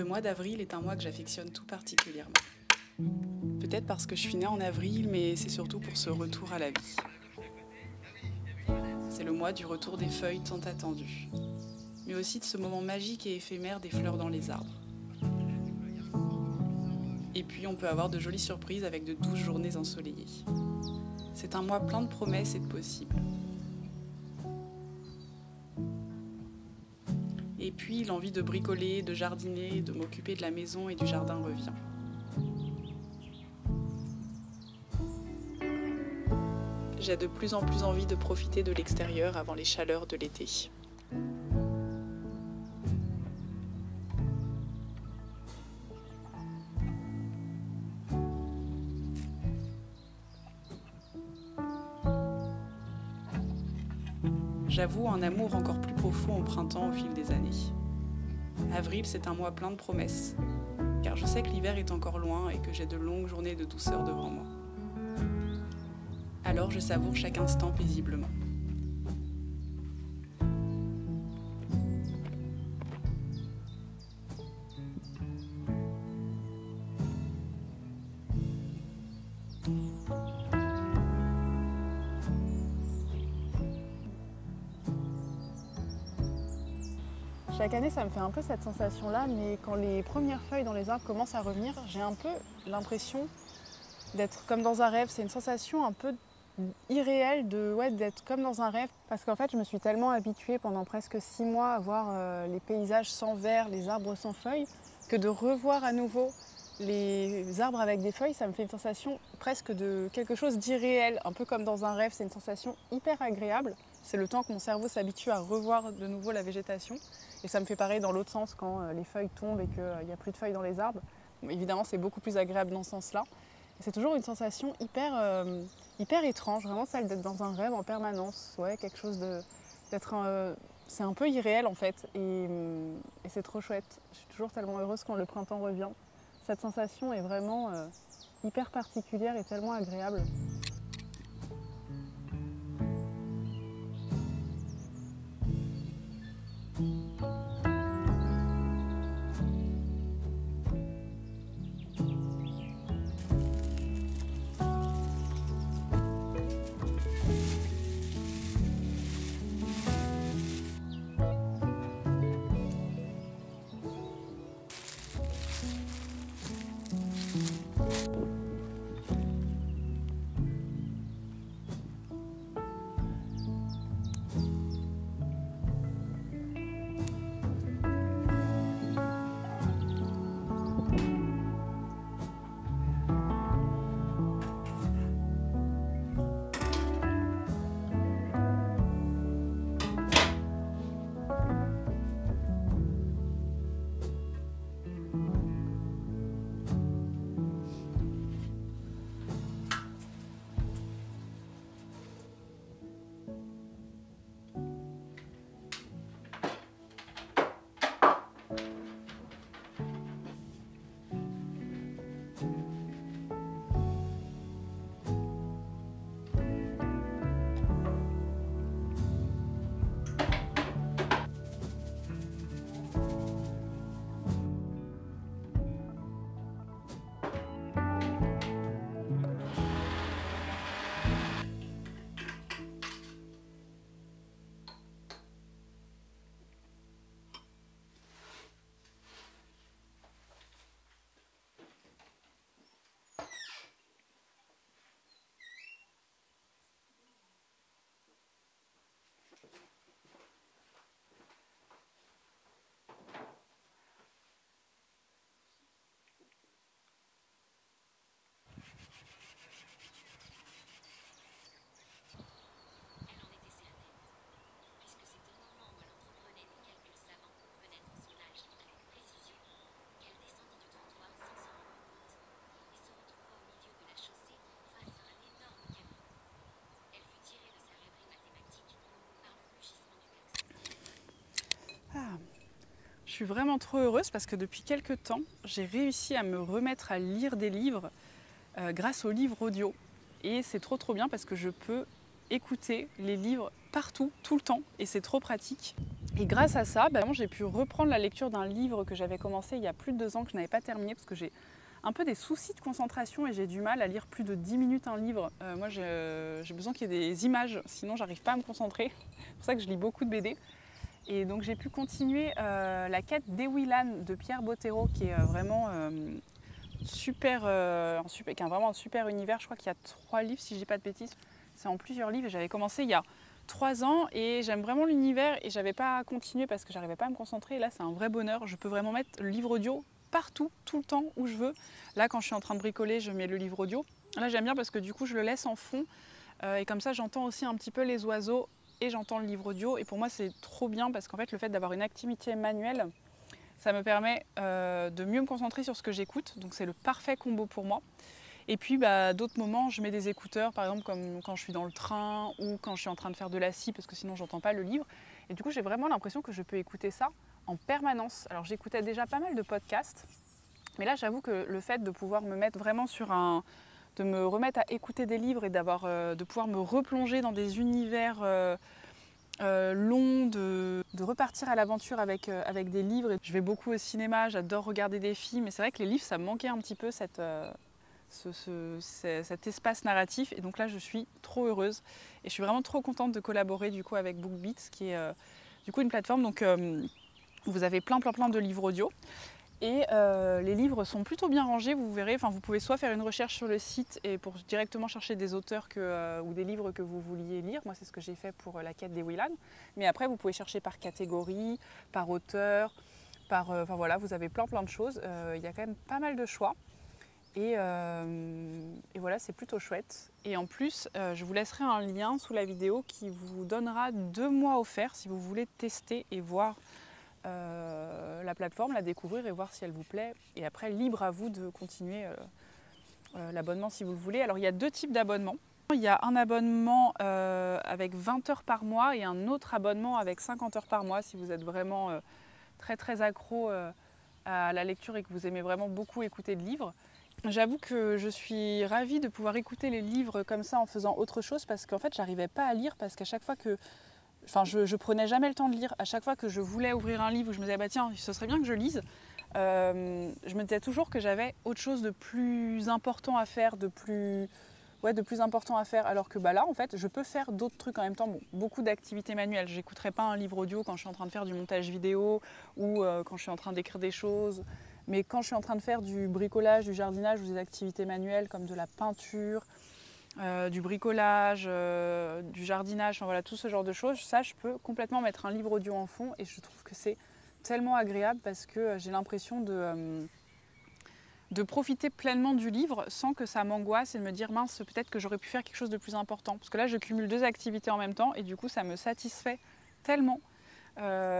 mois d'avril est un mois que j'affectionne tout particulièrement. Peut-être parce que je suis née en avril, mais c'est surtout pour ce retour à la vie. C'est le mois du retour des feuilles tant attendues, mais aussi de ce moment magique et éphémère des fleurs dans les arbres. Et puis on peut avoir de jolies surprises avec de douces journées ensoleillées. C'est un mois plein de promesses et de possibles. Et puis l'envie de bricoler, de jardiner, de m'occuper de la maison et du jardin revient. J'ai de plus en plus envie de profiter de l'extérieur avant les chaleurs de l'été. J'avoue un amour encore plus profond au printemps au fil des années. Avril, c'est un mois plein de promesses, car je sais que l'hiver est encore loin et que j'ai de longues journées de douceur devant moi. Alors je savoure chaque instant paisiblement. Chaque année, ça me fait un peu cette sensation-là, mais quand les premières feuilles dans les arbres commencent à revenir, j'ai un peu l'impression d'être comme dans un rêve. C'est une sensation un peu irréelle d'être comme dans un rêve. Parce qu'en fait, je me suis tellement habituée pendant presque 6 mois à voir les paysages sans verre, les arbres sans feuilles, que de revoir à nouveau les arbres avec des feuilles, ça me fait une sensation presque de quelque chose d'irréel, un peu comme dans un rêve. C'est une sensation hyper agréable. C'est le temps que mon cerveau s'habitue à revoir de nouveau la végétation. Et ça me fait pareil dans l'autre sens quand les feuilles tombent et qu'il n'y a plus de feuilles dans les arbres. Bon, évidemment, c'est beaucoup plus agréable dans ce sens-là. Et c'est toujours une sensation hyper étrange, vraiment celle d'être dans un rêve en permanence. Ouais, quelque chose c'est un peu irréel en fait. Et c'est trop chouette. Je suis toujours tellement heureuse quand le printemps revient. Cette sensation est vraiment hyper particulière et tellement agréable. Je suis vraiment trop heureuse parce que depuis quelques temps, j'ai réussi à me remettre à lire des livres grâce aux livres audio. Et c'est trop bien parce que je peux écouter les livres partout, tout le temps, et c'est trop pratique. Et grâce à ça, j'ai pu reprendre la lecture d'un livre que j'avais commencé il y a plus de 2 ans, que je n'avais pas terminé, parce que j'ai un peu des soucis de concentration et j'ai du mal à lire plus de 10 minutes un livre. Moi, j'ai besoin qu'il y ait des images, sinon j'arrive pas à me concentrer. C'est pour ça que je lis beaucoup de BD. Et donc j'ai pu continuer La quête d'Ewilan de Pierre Bottero, qui est vraiment super, qui a vraiment un super univers. Je crois qu'il y a 3 livres, si je dis pas de bêtises. C'est en plusieurs livres et j'avais commencé il y a 3 ans et j'aime vraiment l'univers et j'avais pas continué parce que j'arrivais pas à me concentrer. Et là, c'est un vrai bonheur. Je peux vraiment mettre le livre audio partout, tout le temps, où je veux. Là, quand je suis en train de bricoler, je mets le livre audio. Là, j'aime bien parce que du coup, je le laisse en fond et comme ça, j'entends aussi un petit peu les oiseaux et j'entends le livre audio. Et pour moi, c'est trop bien parce qu'en fait, le fait d'avoir une activité manuelle, ça me permet de mieux me concentrer sur ce que j'écoute. Donc, c'est le parfait combo pour moi. Et puis, d'autres moments, je mets des écouteurs, par exemple, comme quand je suis dans le train ou quand je suis en train de faire de la scie, parce que sinon, j'entends pas le livre. Et du coup, j'ai vraiment l'impression que je peux écouter ça en permanence. Alors, j'écoutais déjà pas mal de podcasts, mais là, j'avoue que le fait de pouvoir me mettre vraiment de me remettre à écouter des livres et de pouvoir me replonger dans des univers longs, de repartir à l'aventure avec des livres. Et je vais beaucoup au cinéma, j'adore regarder des films, et c'est vrai que les livres, ça me manquait un petit peu cet espace narratif, et donc là je suis trop heureuse et je suis vraiment trop contente de collaborer du coup avec BookBeats, qui est du coup une plateforme donc vous avez plein de livres audio et les livres sont plutôt bien rangés, vous verrez. Enfin, vous pouvez soit faire une recherche sur le site et pour directement chercher des auteurs ou des livres que vous vouliez lire. Moi, c'est ce que j'ai fait pour La quête d'Ewilan, mais après vous pouvez chercher par catégorie, par auteur, enfin voilà, vous avez plein de choses. Il y a quand même pas mal de choix. Et voilà, c'est plutôt chouette. Et en plus, je vous laisserai un lien sous la vidéo qui vous donnera 2 mois offerts si vous voulez tester et voir la plateforme, la découvrir et voir si elle vous plaît. Et après, libre à vous de continuer l'abonnement si vous le voulez. Alors, il y a 2 types d'abonnements. Il y a un abonnement avec 20 heures par mois et un autre abonnement avec 50 heures par mois si vous êtes vraiment très accro à la lecture et que vous aimez vraiment beaucoup écouter de livres. J'avoue que je suis ravie de pouvoir écouter les livres comme ça en faisant autre chose, parce qu'en fait j'arrivais pas à lire, parce qu'à chaque fois que... Enfin, je prenais jamais le temps de lire. À chaque fois que je voulais ouvrir un livre où je me disais tiens, ce serait bien que je lise, je me disais toujours que j'avais autre chose de plus important à faire, de plus important à faire, alors que là en fait je peux faire d'autres trucs en même temps. Bon, beaucoup d'activités manuelles. J'écouterai pas un livre audio quand je suis en train de faire du montage vidéo ou quand je suis en train d'écrire des choses. Mais quand je suis en train de faire du bricolage, du jardinage ou des activités manuelles comme de la peinture, du bricolage, du jardinage, enfin voilà, tout ce genre de choses, ça je peux complètement mettre un livre audio en fond et je trouve que c'est tellement agréable parce que j'ai l'impression de profiter pleinement du livre sans que ça m'angoisse et de me dire mince, peut-être que j'aurais pu faire quelque chose de plus important. Parce que là je cumule 2 activités en même temps et du coup ça me satisfait tellement.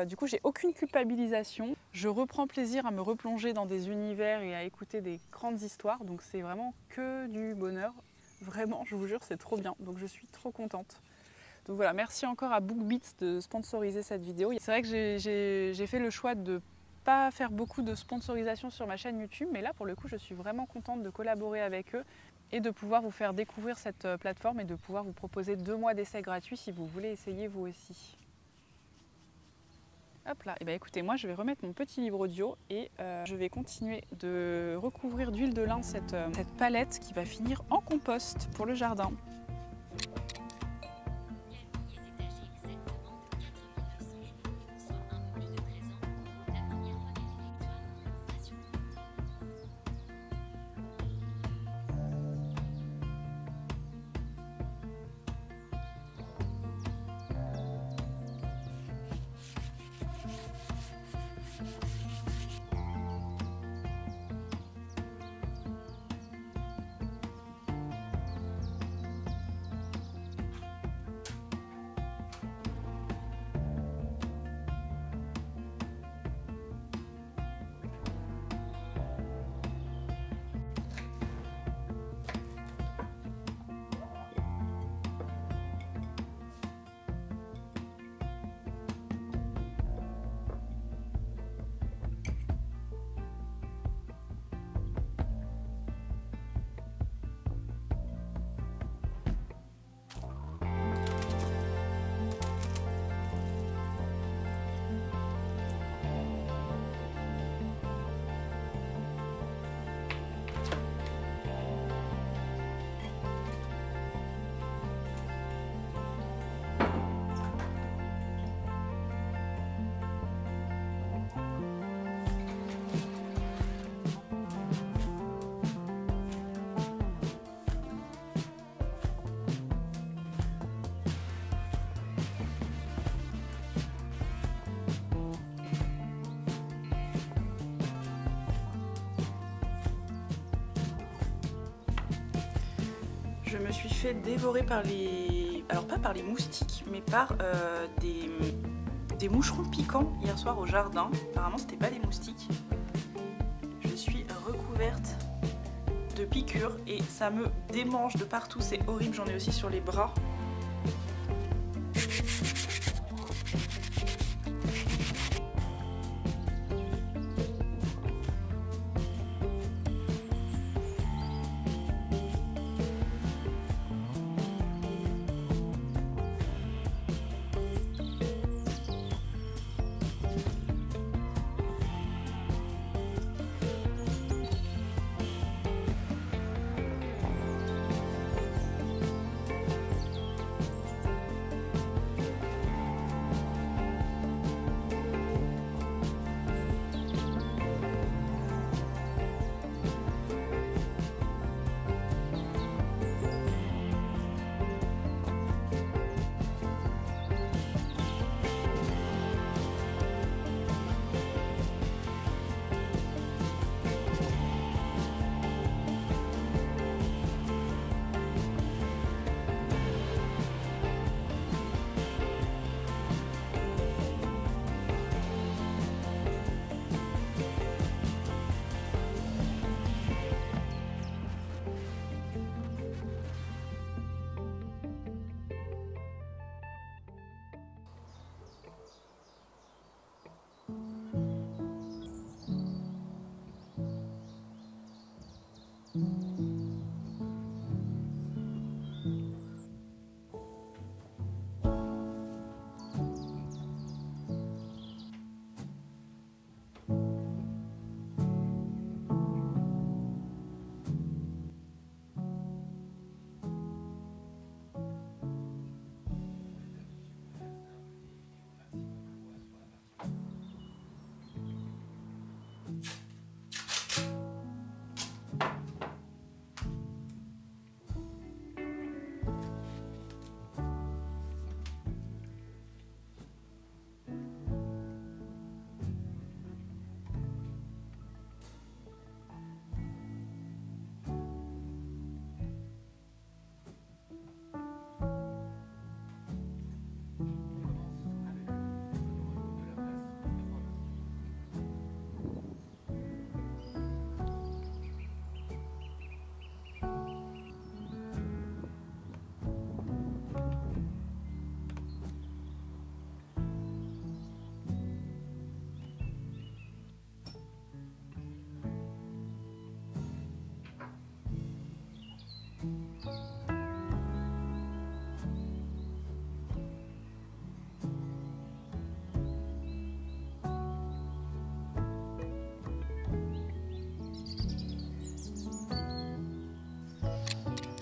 Du coup, j'ai aucune culpabilisation. Je reprends plaisir à me replonger dans des univers et à écouter des grandes histoires. Donc, c'est vraiment que du bonheur. Vraiment, je vous jure, c'est trop bien. Donc, je suis trop contente. Donc voilà, merci encore à BookBeats de sponsoriser cette vidéo. C'est vrai que j'ai fait le choix de ne pas faire beaucoup de sponsorisation sur ma chaîne YouTube. Mais là, pour le coup, je suis vraiment contente de collaborer avec eux et de pouvoir vous faire découvrir cette plateforme et de pouvoir vous proposer 2 mois d'essai gratuit si vous voulez essayer vous aussi. Hop là, et bien écoutez, moi je vais remettre mon petit livre audio et je vais continuer de recouvrir d'huile de lin cette palette qui va finir en compost pour le jardin. je me suis fait dévorer par les... Alors pas par les moustiques, mais par des moucherons piquants hier soir au jardin. Apparemment c'était pas des moustiques. Je suis recouverte de piqûres et ça me démange de partout, c'est horrible, j'en ai aussi sur les bras.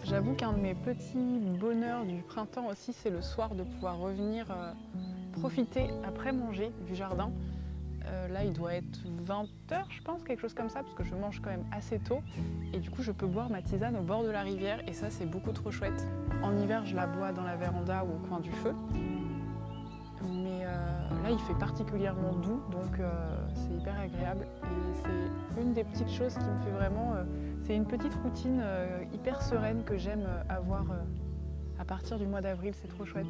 J'avoue qu'un de mes petits bonheurs du printemps aussi, c'est le soir de pouvoir revenir profiter après manger du jardin. Là, il doit être 20 h, je pense, quelque chose comme ça, parce que je mange quand même assez tôt. Et du coup, je peux boire ma tisane au bord de la rivière, et ça, c'est beaucoup trop chouette. En hiver, je la bois dans la véranda ou au coin du feu. Mais là, il fait particulièrement doux, donc c'est hyper agréable. Et c'est une des petites choses qui me fait vraiment... c'est une petite routine hyper sereine que j'aime avoir à partir du mois d'avril, c'est trop chouette.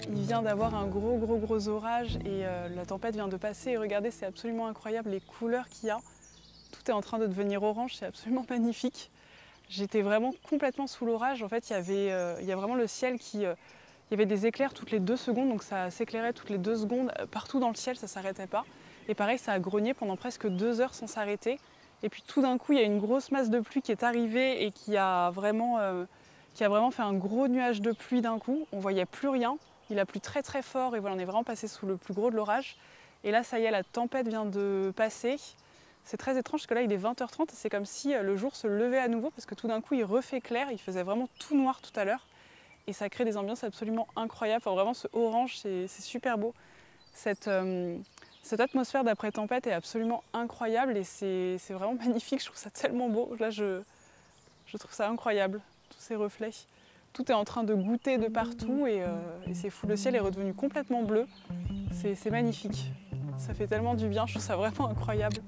Il vient d'avoir un gros orage et la tempête vient de passer. Et regardez, c'est absolument incroyable les couleurs qu'il y a. Tout est en train de devenir orange, c'est absolument magnifique. J'étais vraiment complètement sous l'orage. En fait, il y a vraiment le ciel qui... il y avait des éclairs toutes les 2 secondes, donc ça s'éclairait toutes les 2 secondes. Partout dans le ciel, ça ne s'arrêtait pas. Et pareil, ça a grogné pendant presque 2 heures sans s'arrêter. Et puis tout d'un coup, il y a une grosse masse de pluie qui est arrivée et qui a vraiment fait un gros nuage de pluie d'un coup. On ne voyait plus rien. Il a plu très fort et voilà, on est vraiment passé sous le plus gros de l'orage. Et là, ça y est, la tempête vient de passer. C'est très étrange parce que là il est 20h30 et c'est comme si le jour se levait à nouveau parce que tout d'un coup il refait clair, il faisait vraiment tout noir tout à l'heure et ça crée des ambiances absolument incroyables. Enfin, vraiment ce orange c'est super beau. Cette atmosphère d'après-tempête est absolument incroyable et c'est vraiment magnifique, je trouve ça tellement beau. Là je trouve ça incroyable, tous ces reflets. Tout est en train de goûter de partout et c'est fou, le ciel est redevenu complètement bleu. C'est magnifique, ça fait tellement du bien, je trouve ça vraiment incroyable.